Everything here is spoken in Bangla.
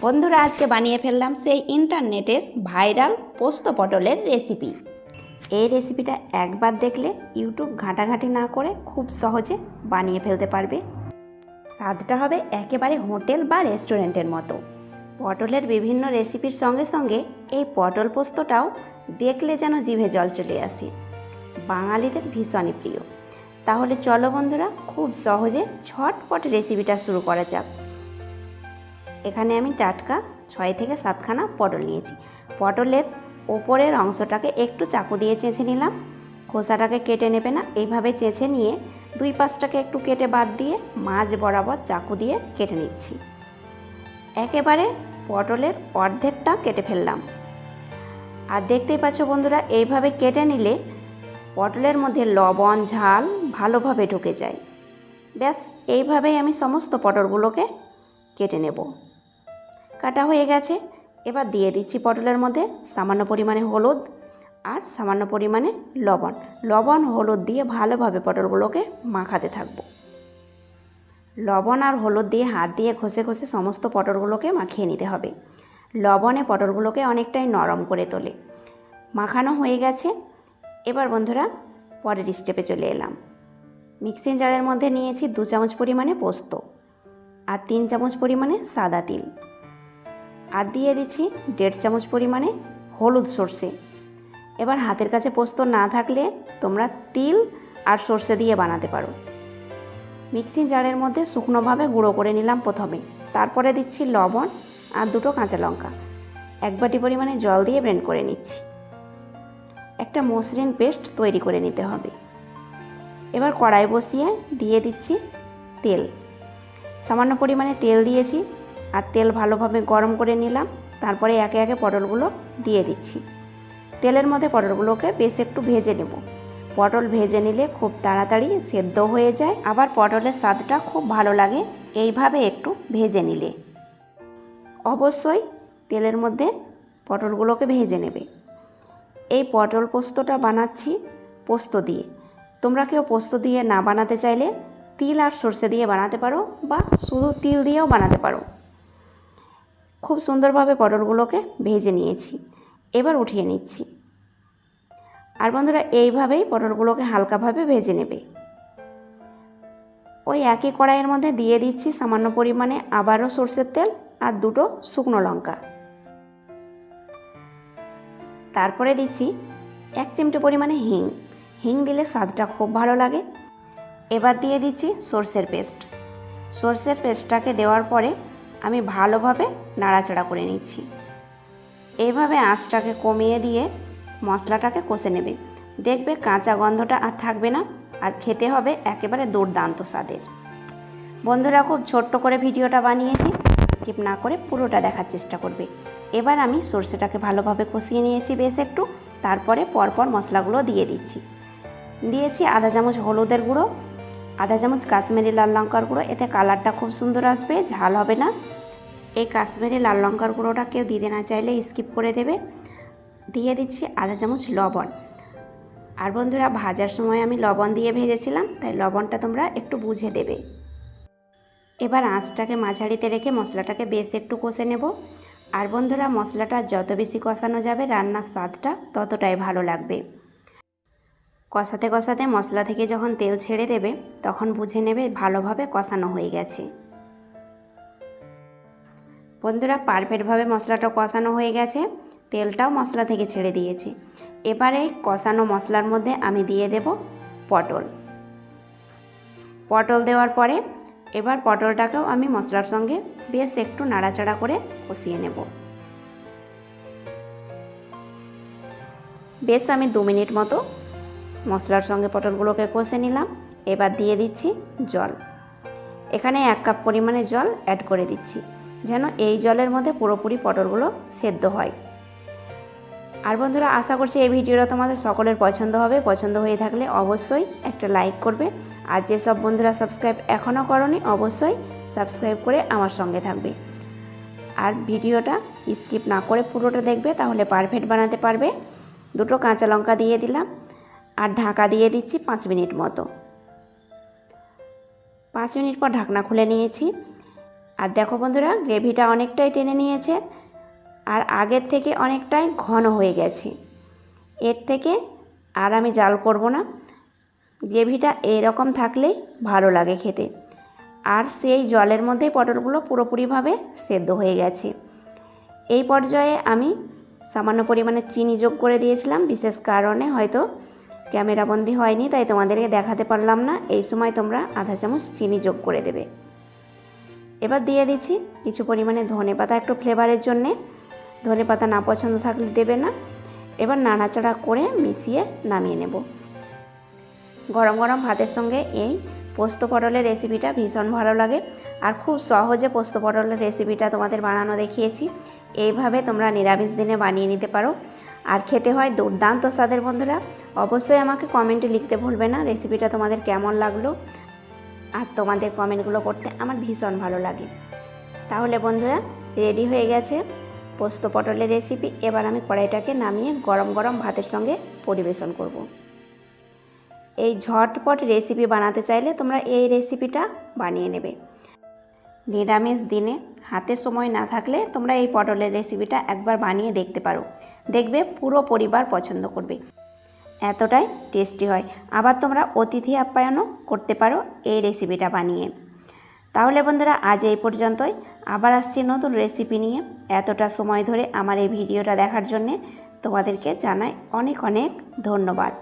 বন্ধুরা আজকে বানিয়ে ফেললাম সেই ইন্টারনেটের ভাইরাল পোস্ত পটলের রেসিপি। এই রেসিপিটা একবার দেখলে ইউটিউব ঘাঁটাঘাঁটি না করে খুব সহজে বানিয়ে ফেলতে পারবে। স্বাদটা হবে একেবারে হোটেল বা রেস্টুরেন্টের মতো। পটলের বিভিন্ন রেসিপির সঙ্গে সঙ্গে এই পটল পোস্তটাও দেখলে যেন জিভে জল চলে আসে। বাঙালিদের ভীষণই প্রিয়। তাহলে চলো বন্ধুরা, খুব সহজে ঝটপট রেসিপিটা শুরু করা যাক। এখানে আমি টাটকা 6 থেকে 7খানা পটল নিয়েছি। পটলের ওপরের অংশটাকে একটু চাকু দিয়ে চেঁচে নিলাম। খোসাটাকে কেটে নেবে না, এইভাবে চেঁচে নিয়ে দুই পাশটাকে একটু কেটে বাদ দিয়ে মাঝ বরাবর চাকু দিয়ে কেটে নিচ্ছি। একেবারে পটলের অর্ধেকটা কেটে ফেললাম। আর দেখতেই পাচ্ছ বন্ধুরা, এইভাবে কেটে নিলে পটলের মধ্যে লবণ ঝাল ভালোভাবে ঢুকে যায়। ব্যাস এইভাবেই আমি সমস্ত পটলগুলোকে কেটে নেব। কাটা হয়ে গেছে। এবার দিয়ে দিচ্ছি পটলের মধ্যে সামান্য পরিমাণে হলুদ আর সামান্য পরিমাণে লবণ হলুদ দিয়ে ভালোভাবে পটলগুলোকে মাখাতে থাকবো। লবণ আর হলুদ দিয়ে হাত দিয়ে ঘষে ঘষে সমস্ত পটলগুলোকে মাখিয়ে নিতে হবে। লবণে পটলগুলোকে অনেকটাই নরম করে তোলে। মাখানো হয়ে গেছে। এবার বন্ধুরা পরের স্টেপে চলে এলাম। মিক্সিং জারের মধ্যে নিয়েছি 2 চামচ পরিমাণে পোস্ত আর 3 চামচ পরিমাণে সাদা তিল, আর দিয়ে দিচ্ছি 1.5 চামচ পরিমাণে হলুদ সর্ষে। এবার হাতের কাছে পোস্ত না থাকলে তোমরা তিল আর সর্ষে দিয়ে বানাতে পারো। মিক্সিং জারের মধ্যে শুকনোভাবে গুঁড়ো করে নিলাম প্রথমে, তারপরে দিচ্ছি লবণ আর 2টো কাঁচা লঙ্কা। 1 বাটি পরিমাণে জল দিয়ে ব্লেন্ড করে নিচ্ছি। একটা মসৃণ পেস্ট তৈরি করে নিতে হবে। এবার কড়াই বসিয়ে দিয়ে দিচ্ছি তেল। সামান্য পরিমাণে তেল দিয়েছি আর তেল ভালোভাবে গরম করে নিলাম। তারপরে একে একে পটলগুলো দিয়ে দিচ্ছি। তেলের মধ্যে পটলগুলোকে বেশ একটু ভেজে নেব। পটল ভেজে নিলে খুব তাড়াতাড়ি সেদ্ধ হয়ে যায়, আবার পটলের স্বাদটা খুব ভালো লাগে এইভাবে একটু ভেজে নিলে। অবশ্যই তেলের মধ্যে পটলগুলোকে ভেজে নেবে। এই পটল পোস্তটা বানাচ্ছি পোস্ত দিয়ে। তোমরা কেউ পোস্ত দিয়ে না বানাতে চাইলে তিল আর সর্ষে দিয়ে বানাতে পারো বা শুধু তিল দিয়েও বানাতে পারো। খুব সুন্দরভাবে পটলগুলোকে ভেজে নিয়েছি। এবার উঠিয়ে নিচ্ছি। আর বন্ধুরা এইভাবেই পটলগুলোকে হালকাভাবে ভেজে নেবে। ওই একই কড়াইয়ের মধ্যে দিয়ে দিচ্ছি সামান্য পরিমাণে আবারও সর্ষের তেল আর 2টো শুকনো লঙ্কা। তারপরে দিচ্ছি 1 চিমটে পরিমাণে হিং দিলে স্বাদটা খুব ভালো লাগে। এবার দিয়ে দিচ্ছি সর্ষের পেস্ট। সর্ষের পেস্টটাকে দেওয়ার পরে আমি ভালোভাবে নাড়াচাড়া করে নিচ্ছি। এইভাবে আঁচটাকে কমিয়ে দিয়ে মশলাটাকে কষে নেবে। দেখবে কাঁচা গন্ধটা আর থাকবে না, আর খেতে হবে একেবারে দুর্দান্ত স্বাদের। বন্ধুরা খুব ছোট্ট করে ভিডিওটা বানিয়েছি, স্কিপ না করে পুরোটা দেখার চেষ্টা করবে। এবার আমি সর্ষেটাকে ভালোভাবে কষিয়ে নিয়েছি বেশ একটু। তারপরে পরপর মশলাগুলো দিয়ে দিচ্ছি। দিয়েছি আধা চামচ হলুদের গুঁড়ো, আধা চামচ কাশ্মীরি লাল লঙ্কার গুঁড়ো। এতে কালারটা খুব সুন্দর আসবে, ঝাল হবে না। এই কাশ্মীরি লাল লঙ্কার গুঁড়োটা কেউ দিতে না চাইলে স্কিপ করে দেবে। দিয়ে দিচ্ছি আধা চামচ লবণ। আর বন্ধুরা ভাজার সময় আমি লবণ দিয়ে ভেজেছিলাম, তাই লবণটা তোমরা একটু বুঝে দেবে। এবার আঁচটাকে মাঝারিতে রেখে মশলাটাকে বেশ একটু কষে নেব। আর বন্ধুরা মশলাটা যত বেশি কষানো যাবে রান্নার স্বাদটা ততটাই ভালো লাগবে। কষাতে কষাতে মশলা থেকে যখন তেল ছেড়ে দেবে তখন বুঝে নেবে ভালোভাবে কষানো হয়ে গেছে। বন্ধুরা পারফেক্টভাবে মশলাটা কষানো হয়ে গেছে, তেলটাও মশলা থেকে ছেড়ে দিয়েছে। এবারে কষানো মশলার মধ্যে আমি দিয়ে দেব পটল দেওয়ার পরে এবার পটলটাকেও আমি মশলার সঙ্গে বেশ একটু নাড়াচাড়া করে কষিয়ে নেব। বেশ আমি 2 মিনিট মতো মশলার সঙ্গে পটলগুলোকে কষে নিলাম। এবার দিয়ে দিচ্ছি জল। এখানে 1 কাপ পরিমাণে জল অ্যাড করে দিচ্ছি, যেন এই জলের মধ্যে পুরোপুরি পটলগুলো সেদ্ধ হয়। আর বন্ধুরা আশা করছি এই ভিডিওটা তোমাদের সকলের পছন্দ হবে। পছন্দ হয়ে থাকলে অবশ্যই একটা লাইক করবে। আর যেসব বন্ধুরা সাবস্ক্রাইব এখনও করোনি অবশ্যই সাবস্ক্রাইব করে আমার সঙ্গে থাকবে। আর ভিডিওটা স্কিপ না করে পুরোটা দেখবে, তাহলে পারফেক্ট বানাতে পারবে। 2টো কাঁচা লঙ্কা দিয়ে দিলাম আর ঢাকা দিয়ে দিচ্ছি 5 মিনিট মতো। 5 মিনিট পর ঢাকনা খুলে নিয়েছি। আর দেখো বন্ধুরা, গ্রেভিটা অনেকটাই টেনে নিয়েছে আর আগের থেকে অনেকটাই ঘন হয়ে গেছে। এর থেকে আর আমি জাল করব না, গ্রেভিটা এইরকম থাকলেই ভালো লাগে খেতে। আর সেই জলের মধ্যেই পটলগুলো পুরোপুরিভাবে সেদ্ধ হয়ে গেছে। এই পর্যায়ে আমি সামান্য পরিমাণে চিনি যোগ করে দিয়েছিলাম, বিশেষ কারণে হয়তো ক্যামেরাবন্দি হয়নি, তাই তোমাদেরকে দেখাতে পারলাম না। এই সময় তোমরা আধা চামচ চিনি যোগ করে দেবে। এবার দিয়ে দিচ্ছি কিছু পরিমাণে ধনেপাতা, একটু ফ্লেভারের জন্যে। ধনেপাতা না পছন্দ থাকলে দেবে না। এবার নাড়াচাড়া করে মিশিয়ে নামিয়ে নেব। গরম গরম ভাতের সঙ্গে এই পোস্ত পটলের রেসিপিটা ভীষণ ভালো লাগে। আর খুব সহজে পোস্ত পটলের রেসিপিটা তোমাদের বানানো দেখিয়েছি। এইভাবে তোমরা নিরামিষ দিনে বানিয়ে নিতে পারো, আর খেতে হয় দুর্দান্ত স্বাদের। বন্ধুরা, অবশ্যই আমাকে কমেন্টে লিখতে ভুলবে না রেসিপিটা তোমাদের কেমন লাগলো। আর তোমাদের কমেন্টগুলো করতে আমার ভীষণ ভালো লাগে। তাহলে বন্ধুরা, রেডি হয়ে গেছে পোস্ত পটলের রেসিপি। এবার আমি কড়াইটাকে নামিয়ে গরম গরম ভাতের সঙ্গে পরিবেশন করব। এই ঝটপট রেসিপি বানাতে চাইলে তোমরা এই রেসিপিটা বানিয়ে নেবে। নিরামিষ দিনে হাতে সময় না থাকলে তোমরা এই পটলের রেসিপিটা একবার বানিয়ে দেখতে পারো, দেখবে পুরো পরিবার পছন্দ করবে। এতটাই টেস্টি হয়। আবার তোমরা অতিথি আপ্যায়নও করতে পারো এই রেসিপিটা বানিয়ে। তাহলে বন্ধুরা, আজ এই পর্যন্তই। আবার আসছি নতুন রেসিপি নিয়ে। এতটা সময় ধরে আমার এই ভিডিওটা দেখার জন্যে তোমাদেরকে জানাই অনেক অনেক ধন্যবাদ।